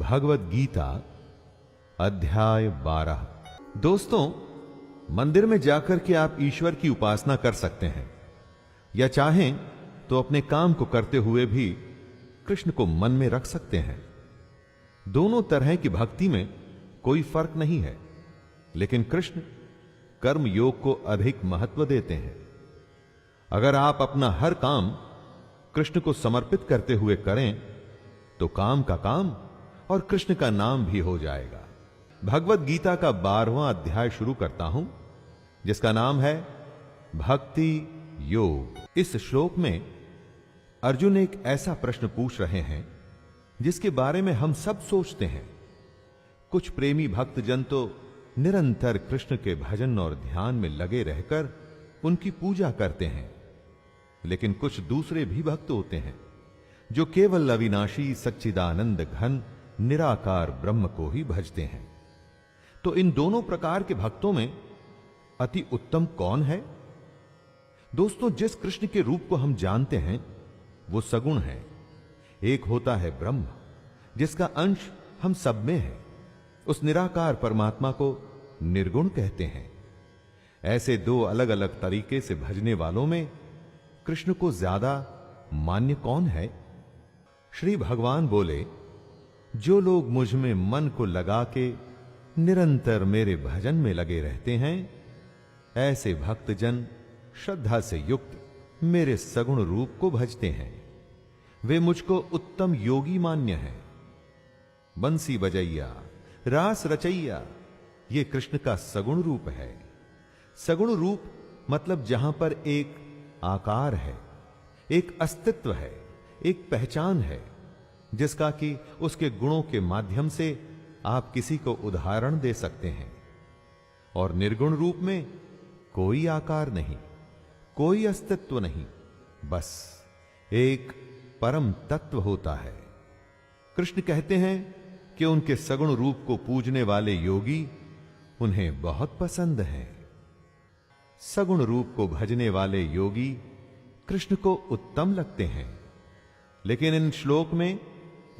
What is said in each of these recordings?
भगवत गीता अध्याय 12। दोस्तों, मंदिर में जाकर के आप ईश्वर की उपासना कर सकते हैं या चाहें तो अपने काम को करते हुए भी कृष्ण को मन में रख सकते हैं। दोनों तरह की भक्ति में कोई फर्क नहीं है, लेकिन कृष्ण कर्म योग को अधिक महत्व देते हैं। अगर आप अपना हर काम कृष्ण को समर्पित करते हुए करें तो काम का काम और कृष्ण का नाम भी हो जाएगा। भगवत गीता का 12वां अध्याय शुरू करता हूं, जिसका नाम है भक्ति योग। इस श्लोक में अर्जुन एक ऐसा प्रश्न पूछ रहे हैं जिसके बारे में हम सब सोचते हैं। कुछ प्रेमी भक्तजन तो निरंतर कृष्ण के भजन और ध्यान में लगे रहकर उनकी पूजा करते हैं, लेकिन कुछ दूसरे भी भक्त होते हैं जो केवल अविनाशी सच्चिदानंद घन निराकार ब्रह्म को ही भजते हैं। तो इन दोनों प्रकार के भक्तों में अति उत्तम कौन है? दोस्तों, जिस कृष्ण के रूप को हम जानते हैं वो सगुण है। एक होता है ब्रह्म, जिसका अंश हम सब में है। उस निराकार परमात्मा को निर्गुण कहते हैं। ऐसे दो अलग अलग तरीके से भजने वालों में कृष्ण को ज्यादा मान्य कौन है? श्री भगवान बोले, जो लोग मुझ में मन को लगा के निरंतर मेरे भजन में लगे रहते हैं, ऐसे भक्तजन श्रद्धा से युक्त मेरे सगुण रूप को भजते हैं। वे मुझको उत्तम योगी मान्य हैं। बंसी बजैया रास रचैया, ये कृष्ण का सगुण रूप है। सगुण रूप मतलब जहां पर एक आकार है, एक अस्तित्व है, एक पहचान है, जिसका कि उसके गुणों के माध्यम से आप किसी को उदाहरण दे सकते हैं। और निर्गुण रूप में कोई आकार नहीं, कोई अस्तित्व नहीं, बस एक परम तत्व होता है। कृष्ण कहते हैं कि उनके सगुण रूप को पूजने वाले योगी उन्हें बहुत पसंद हैं। सगुण रूप को भजने वाले योगी कृष्ण को उत्तम लगते हैं, लेकिन इन श्लोक में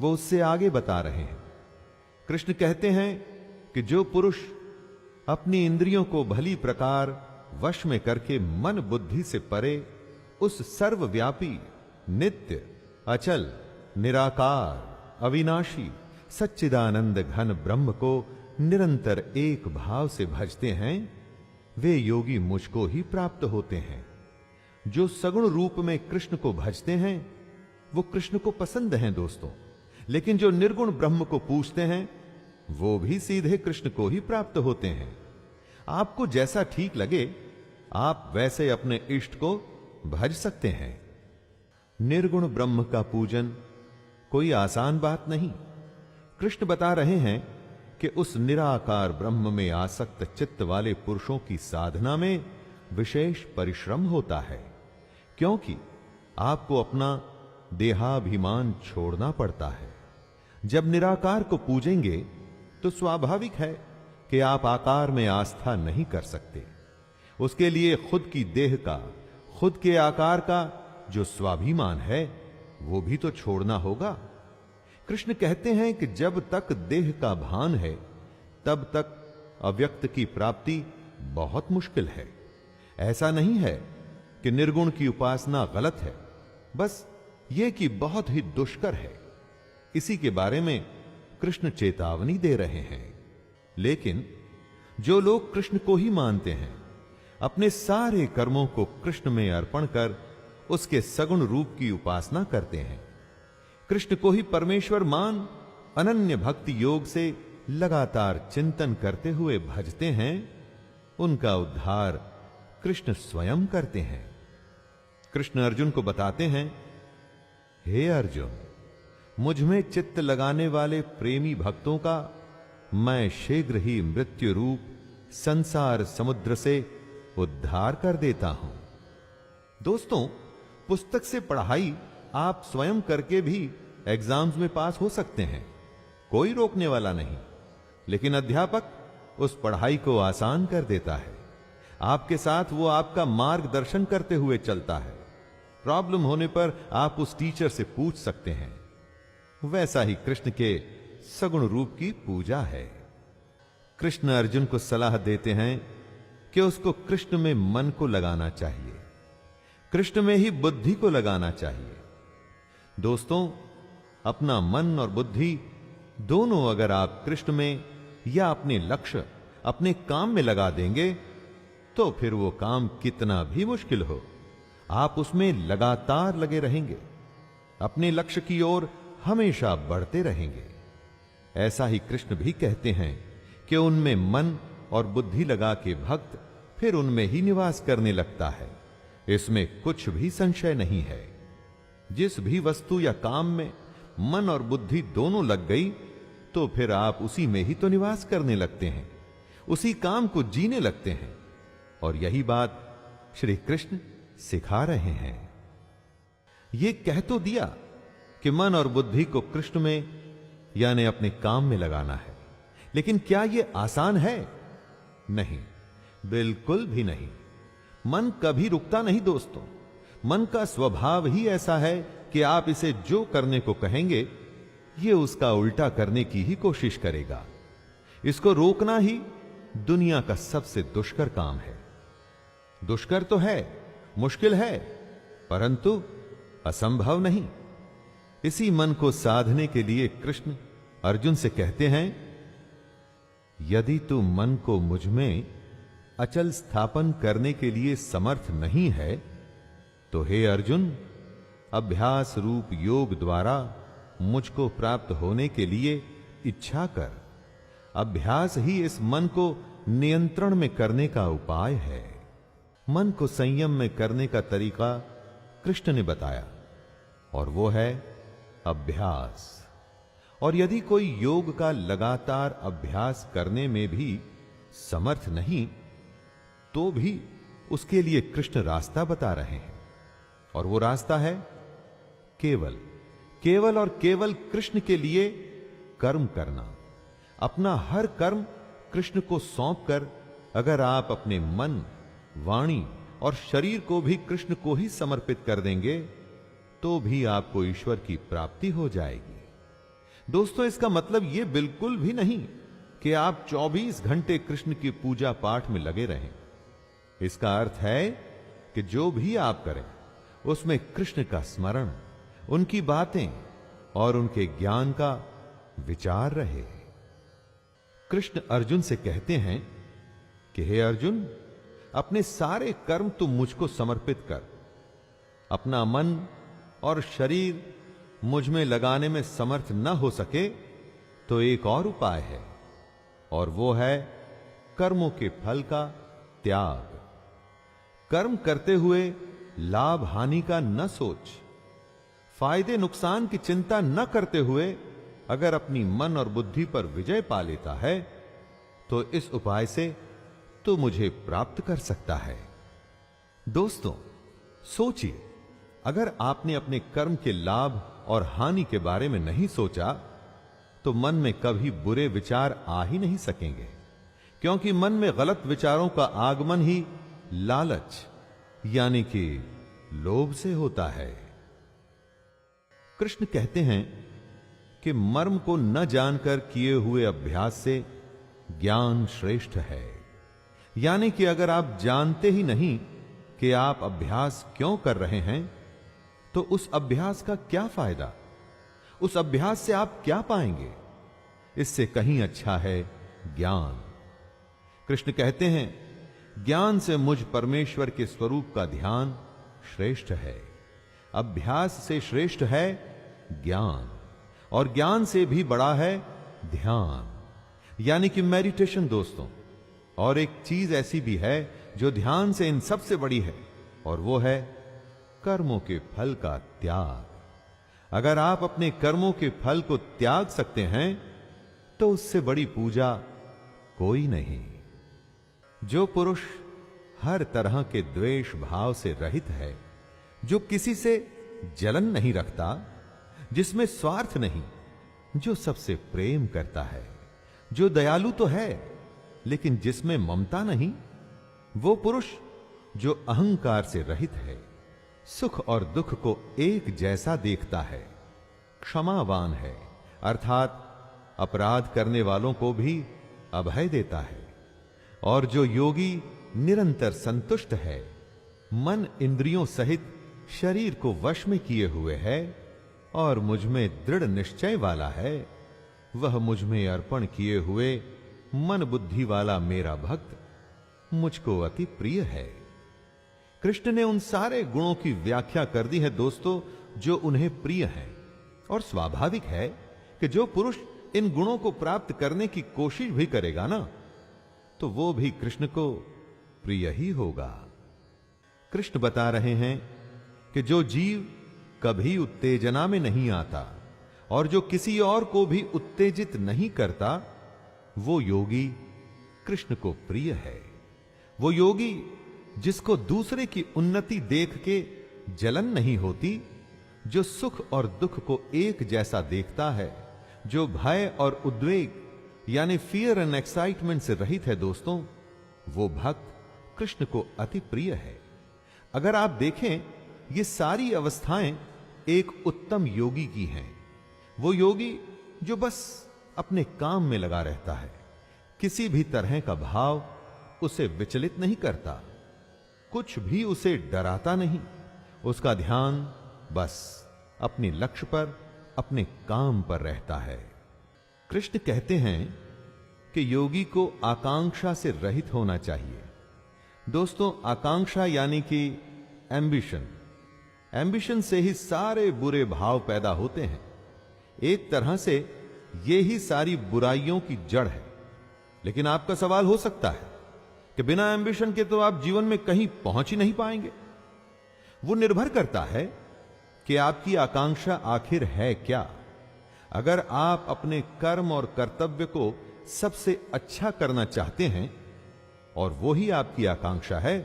वो उससे आगे बता रहे हैं। कृष्ण कहते हैं कि जो पुरुष अपनी इंद्रियों को भली प्रकार वश में करके मन बुद्धि से परे उस सर्वव्यापी, नित्य, अचल, निराकार, अविनाशी, सच्चिदानंद घन ब्रह्म को निरंतर एक भाव से भजते हैं, वे योगी मुझको ही प्राप्त होते हैं। जो सगुण रूप में कृष्ण को भजते हैं वो कृष्ण को पसंद हैं दोस्तों, लेकिन जो निर्गुण ब्रह्म को पूजते हैं वो भी सीधे कृष्ण को ही प्राप्त होते हैं। आपको जैसा ठीक लगे आप वैसे अपने इष्ट को भज सकते हैं। निर्गुण ब्रह्म का पूजन कोई आसान बात नहीं। कृष्ण बता रहे हैं कि उस निराकार ब्रह्म में आसक्त चित्त वाले पुरुषों की साधना में विशेष परिश्रम होता है, क्योंकि आपको अपना देहाभिमान छोड़ना पड़ता है। जब निराकार को पूजेंगे तो स्वाभाविक है कि आप आकार में आस्था नहीं कर सकते। उसके लिए खुद की देह का, खुद के आकार का जो स्वाभिमान है वो भी तो छोड़ना होगा। कृष्ण कहते हैं कि जब तक देह का भान है तब तक अव्यक्त की प्राप्ति बहुत मुश्किल है। ऐसा नहीं है कि निर्गुण की उपासना गलत है, बस ये कि बहुत ही दुष्कर है। इसी के बारे में कृष्ण चेतावनी दे रहे हैं। लेकिन जो लोग कृष्ण को ही मानते हैं, अपने सारे कर्मों को कृष्ण में अर्पण कर उसके सगुण रूप की उपासना करते हैं, कृष्ण को ही परमेश्वर मान अनन्य भक्ति योग से लगातार चिंतन करते हुए भजते हैं, उनका उद्धार कृष्ण स्वयं करते हैं। कृष्ण अर्जुन को बताते हैं, हे अर्जुन, मुझ में चित्त लगाने वाले प्रेमी भक्तों का मैं शीघ्र ही मृत्यु रूप संसार समुद्र से उद्धार कर देता हूं। दोस्तों, पुस्तक से पढ़ाई आप स्वयं करके भी एग्जाम्स में पास हो सकते हैं, कोई रोकने वाला नहीं। लेकिन अध्यापक उस पढ़ाई को आसान कर देता है। आपके साथ वो आपका मार्गदर्शन करते हुए चलता है। प्रॉब्लम होने पर आप उस टीचर से पूछ सकते हैं। वैसा ही कृष्ण के सगुण रूप की पूजा है। कृष्ण अर्जुन को सलाह देते हैं कि उसको कृष्ण में मन को लगाना चाहिए, कृष्ण में ही बुद्धि को लगाना चाहिए। दोस्तों, अपना मन और बुद्धि दोनों अगर आप कृष्ण में या अपने लक्ष्य, अपने काम में लगा देंगे तो फिर वो काम कितना भी मुश्किल हो, आप उसमें लगातार लगे रहेंगे, अपने लक्ष्य की ओर हमेशा बढ़ते रहेंगे। ऐसा ही कृष्ण भी कहते हैं कि उनमें मन और बुद्धि लगा के भक्त फिर उनमें ही निवास करने लगता है। इसमें कुछ भी संशय नहीं है। जिस भी वस्तु या काम में मन और बुद्धि दोनों लग गई तो फिर आप उसी में ही तो निवास करने लगते हैं, उसी काम को जीने लगते हैं। और यही बात श्री कृष्ण सिखा रहे हैं। ये कह तो दिया कि मन और बुद्धि को कृष्ण में यानी अपने काम में लगाना है, लेकिन क्या यह आसान है? नहीं, बिल्कुल भी नहीं। मन कभी रुकता नहीं दोस्तों। मन का स्वभाव ही ऐसा है कि आप इसे जो करने को कहेंगे ये उसका उल्टा करने की ही कोशिश करेगा। इसको रोकना ही दुनिया का सबसे दुष्कर काम है। दुष्कर तो है, मुश्किल है, परंतु असंभव नहीं। इसी मन को साधने के लिए कृष्ण अर्जुन से कहते हैं, यदि तू मन को मुझ में अचल स्थापन करने के लिए समर्थ नहीं है तो हे अर्जुन, अभ्यास रूप योग द्वारा मुझको प्राप्त होने के लिए इच्छा कर। अभ्यास ही इस मन को नियंत्रण में करने का उपाय है। मन को संयम में करने का तरीका कृष्ण ने बताया और वो है अभ्यास। और यदि कोई योग का लगातार अभ्यास करने में भी समर्थ नहीं तो भी उसके लिए कृष्ण रास्ता बता रहे हैं, और वो रास्ता है केवल और केवल कृष्ण के लिए कर्म करना। अपना हर कर्म कृष्ण को सौंपकर अगर आप अपने मन, वाणी और शरीर को भी कृष्ण को ही समर्पित कर देंगे तो भी आपको ईश्वर की प्राप्ति हो जाएगी। दोस्तों, इसका मतलब यह बिल्कुल भी नहीं कि आप 24 घंटे कृष्ण की पूजा पाठ में लगे रहें। इसका अर्थ है कि जो भी आप करें उसमें कृष्ण का स्मरण, उनकी बातें और उनके ज्ञान का विचार रहे। कृष्ण अर्जुन से कहते हैं कि हे अर्जुन, अपने सारे कर्म तुम मुझको समर्पित कर। अपना मन और शरीर मुझ में लगाने में समर्थ न हो सके तो एक और उपाय है, और वो है कर्मों के फल का त्याग। कर्म करते हुए लाभ हानि का न सोच, फायदे नुकसान की चिंता न करते हुए अगर अपनी मन और बुद्धि पर विजय पा लेता है तो इस उपाय से तो मुझे प्राप्त कर सकता है। दोस्तों, सोचिए, अगर आपने अपने कर्म के लाभ और हानि के बारे में नहीं सोचा तो मन में कभी बुरे विचार आ ही नहीं सकेंगे, क्योंकि मन में गलत विचारों का आगमन ही लालच यानी कि लोभ से होता है। कृष्ण कहते हैं कि मर्म को न जानकर किए हुए अभ्यास से ज्ञान श्रेष्ठ है। यानी कि अगर आप जानते ही नहीं कि आप अभ्यास क्यों कर रहे हैं तो उस अभ्यास का क्या फायदा, उस अभ्यास से आप क्या पाएंगे? इससे कहीं अच्छा है ज्ञान। कृष्ण कहते हैं, ज्ञान से मुझ परमेश्वर के स्वरूप का ध्यान श्रेष्ठ है। अभ्यास से श्रेष्ठ है ज्ञान, और ज्ञान से भी बड़ा है ध्यान यानी कि मेडिटेशन। दोस्तों, और एक चीज ऐसी भी है जो ध्यान से इन सबसे बड़ी है, और वो है कर्मों के फल का त्याग। अगर आप अपने कर्मों के फल को त्याग सकते हैं तो उससे बड़ी पूजा कोई नहीं। जो पुरुष हर तरह के द्वेष भाव से रहित है, जो किसी से जलन नहीं रखता, जिसमें स्वार्थ नहीं, जो सबसे प्रेम करता है, जो दयालु तो है लेकिन जिसमें ममता नहीं, वो पुरुष जो अहंकार से रहित है, सुख और दुख को एक जैसा देखता है, क्षमावान है, अर्थात अपराध करने वालों को भी अभय देता है। और जो योगी निरंतर संतुष्ट है, मन इंद्रियों सहित शरीर को वश में किए हुए है और मुझ में दृढ़ निश्चय वाला है, वह मुझ में अर्पण किए हुए मन बुद्धि वाला मेरा भक्त मुझको अति प्रिय है। कृष्ण ने उन सारे गुणों की व्याख्या कर दी है दोस्तों, जो उन्हें प्रिय हैं। और स्वाभाविक है कि जो पुरुष इन गुणों को प्राप्त करने की कोशिश भी करेगा ना, तो वो भी कृष्ण को प्रिय ही होगा। कृष्ण बता रहे हैं कि जो जीव कभी उत्तेजना में नहीं आता और जो किसी और को भी उत्तेजित नहीं करता, वो योगी कृष्ण को प्रिय है। वो योगी जिसको दूसरे की उन्नति देख के जलन नहीं होती, जो सुख और दुख को एक जैसा देखता है, जो भय और उद्वेग यानी फियर एंड एक्साइटमेंट से रहित है दोस्तों, वो भक्त कृष्ण को अति प्रिय है। अगर आप देखें, ये सारी अवस्थाएं एक उत्तम योगी की हैं। वो योगी जो बस अपने काम में लगा रहता है, किसी भी तरह का भाव उसे विचलित नहीं करता, कुछ भी उसे डराता नहीं, उसका ध्यान बस अपने लक्ष्य पर, अपने काम पर रहता है। कृष्ण कहते हैं कि योगी को आकांक्षा से रहित होना चाहिए। दोस्तों, आकांक्षा यानी कि एंबिशन से ही सारे बुरे भाव पैदा होते हैं। एक तरह से ये ही सारी बुराइयों की जड़ है। लेकिन आपका सवाल हो सकता है कि बिना एंबिशन के तो आप जीवन में कहीं पहुंच ही नहीं पाएंगे। वो निर्भर करता है कि आपकी आकांक्षा आखिर है क्या। अगर आप अपने कर्म और कर्तव्य को सबसे अच्छा करना चाहते हैं और वो ही आपकी आकांक्षा है,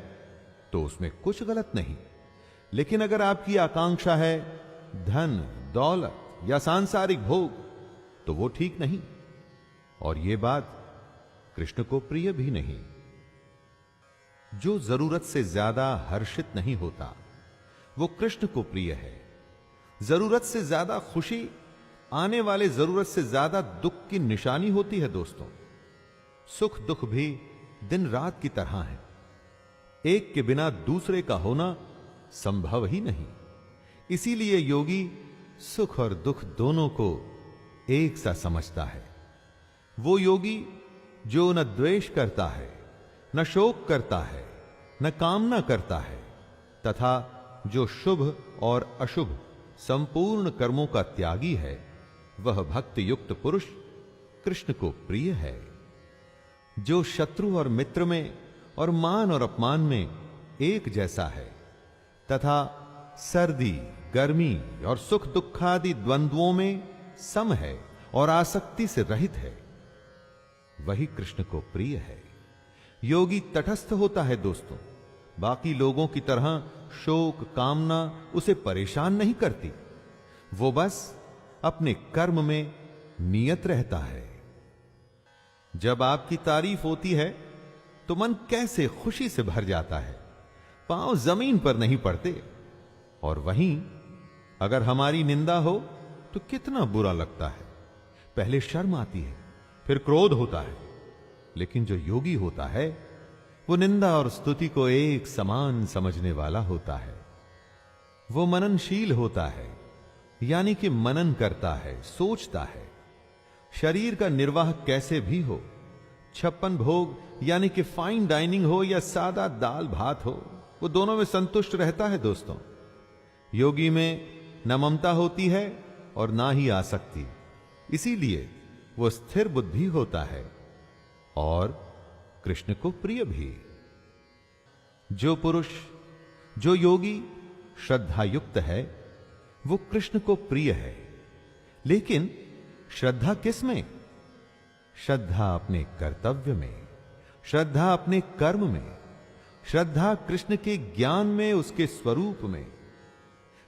तो उसमें कुछ गलत नहीं। लेकिन अगर आपकी आकांक्षा है धन, दौलत या सांसारिक भोग, तो वो ठीक नहीं, और ये बात कृष्ण को प्रिय भी नहीं। जो जरूरत से ज्यादा हर्षित नहीं होता, वो कृष्ण को प्रिय है। जरूरत से ज्यादा खुशी आने वाले जरूरत से ज्यादा दुख की निशानी होती है दोस्तों। सुख दुख भी दिन रात की तरह है, एक के बिना दूसरे का होना संभव ही नहीं। इसीलिए योगी सुख और दुख दोनों को एक सा समझता है। वो योगी जो न द्वेष करता है, न शोक करता है, न कामना करता है, तथा जो शुभ और अशुभ संपूर्ण कर्मों का त्यागी है, वह भक्ति युक्त पुरुष कृष्ण को प्रिय है। जो शत्रु और मित्र में और मान और अपमान में एक जैसा है, तथा सर्दी, गर्मी और सुख दुखादि द्वंद्वों में सम है और आसक्ति से रहित है, वही कृष्ण को प्रिय है। योगी तटस्थ होता है दोस्तों। बाकी लोगों की तरह शोक कामना उसे परेशान नहीं करती। वो बस अपने कर्म में नियत रहता है। जब आपकी तारीफ होती है तो मन कैसे खुशी से भर जाता है, पांव जमीन पर नहीं पड़ते। और वहीं अगर हमारी निंदा हो तो कितना बुरा लगता है। पहले शर्म आती है, फिर क्रोध होता है। लेकिन जो योगी होता है, वो निंदा और स्तुति को एक समान समझने वाला होता है। वो मननशील होता है, यानी कि मनन करता है, सोचता है। शरीर का निर्वाह कैसे भी हो, 56 भोग यानी कि फाइन डाइनिंग हो या सादा दाल भात हो, वो दोनों में संतुष्ट रहता है दोस्तों। योगी में न ममता होती है और ना ही आसक्ति, इसीलिए वो स्थिर बुद्धि होता है और कृष्ण को प्रिय भी। जो पुरुष, जो योगी श्रद्धा युक्त है, वो कृष्ण को प्रिय है। लेकिन श्रद्धा किस में? श्रद्धा अपने कर्तव्य में, श्रद्धा अपने कर्म में, श्रद्धा कृष्ण के ज्ञान में, उसके स्वरूप में।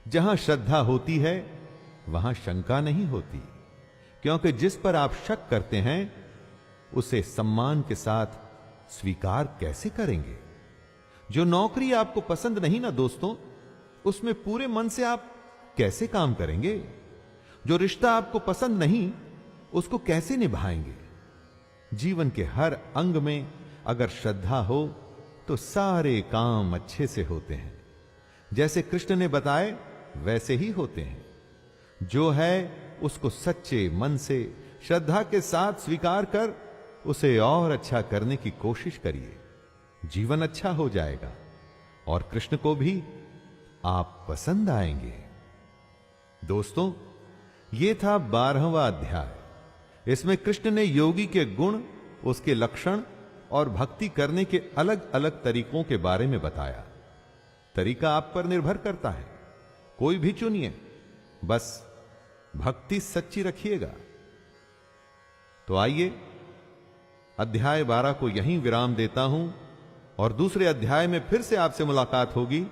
जहां श्रद्धा होती है वहां शंका नहीं होती, क्योंकि जिस पर आप शक करते हैं उसे सम्मान के साथ स्वीकार कैसे करेंगे? जो नौकरी आपको पसंद नहीं ना दोस्तों, उसमें पूरे मन से आप कैसे काम करेंगे? जो रिश्ता आपको पसंद नहीं, उसको कैसे निभाएंगे? जीवन के हर अंग में अगर श्रद्धा हो तो सारे काम अच्छे से होते हैं। जैसे कृष्ण ने बताए वैसे ही होते हैं। जो है उसको सच्चे मन से श्रद्धा के साथ स्वीकार कर उसे और अच्छा करने की कोशिश करिए। जीवन अच्छा हो जाएगा और कृष्ण को भी आप पसंद आएंगे। दोस्तों, यह था 12वां अध्याय। इसमें कृष्ण ने योगी के गुण, उसके लक्षण और भक्ति करने के अलग अलग तरीकों के बारे में बताया। तरीका आप पर निर्भर करता है, कोई भी चुनिए, बस भक्ति सच्ची रखिएगा। तो आइए अध्याय 12 को यहीं विराम देता हूं और दूसरे अध्याय में फिर से आपसे मुलाकात होगी।